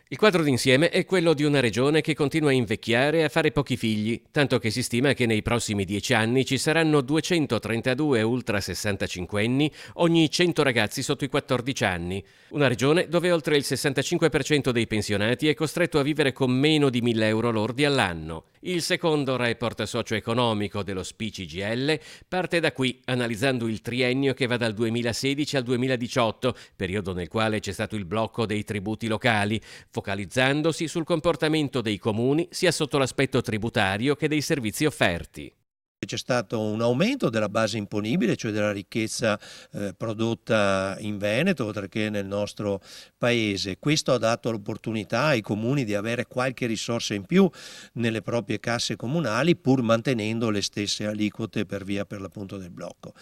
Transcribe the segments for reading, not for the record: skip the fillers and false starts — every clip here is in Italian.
Il quadro d'insieme è quello di una regione che continua a invecchiare e a fare pochi figli, tanto che si stima che nei prossimi 10 anni ci saranno 232 ultra 65enni ogni 100 ragazzi sotto i 14 anni. Una regione dove oltre il 65% dei pensionati è costretto a vivere con meno di 1.000 euro lordi all'anno. Il secondo report socio-economico dello SPI-CGIL parte da qui, analizzando il triennio che va dal 2016 al 2018, periodo nel quale c'è stato il blocco dei tributi locali, focalizzandosi sul comportamento dei comuni sia sotto l'aspetto tributario che dei servizi offerti. C'è stato un aumento della base imponibile, cioè della ricchezza prodotta in Veneto, oltre che nel nostro paese. Questo ha dato l'opportunità ai comuni di avere qualche risorsa in più nelle proprie casse comunali, pur mantenendo le stesse aliquote per via per l'appunto del blocco.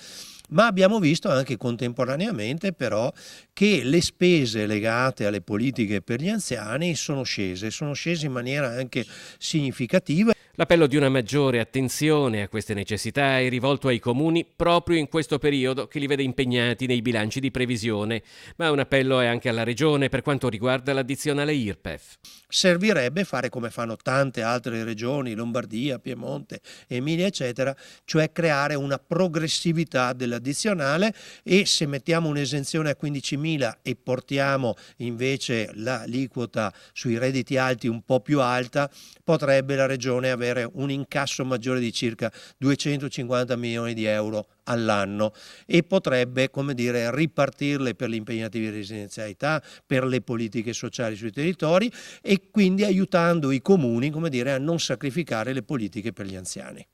Ma abbiamo visto anche contemporaneamente però che le spese legate alle politiche per gli anziani sono scese in maniera anche significativa. L'appello di una maggiore attenzione a queste necessità è rivolto ai comuni proprio in questo periodo che li vede impegnati nei bilanci di previsione, ma un appello è anche alla Regione per quanto riguarda l'addizionale IRPEF. Servirebbe fare come fanno tante altre regioni, Lombardia, Piemonte, Emilia, eccetera, cioè creare una progressività dell'addizionale, e se mettiamo un'esenzione a 15.000 e portiamo invece l'aliquota sui redditi alti un po' più alta, potrebbe la regione avere un incasso maggiore di circa 250 milioni di euro all'anno, e potrebbe, come dire, ripartirle per gli impegnativi di residenzialità, per le politiche sociali sui territori, e quindi aiutando i comuni, come dire, a non sacrificare le politiche per gli anziani.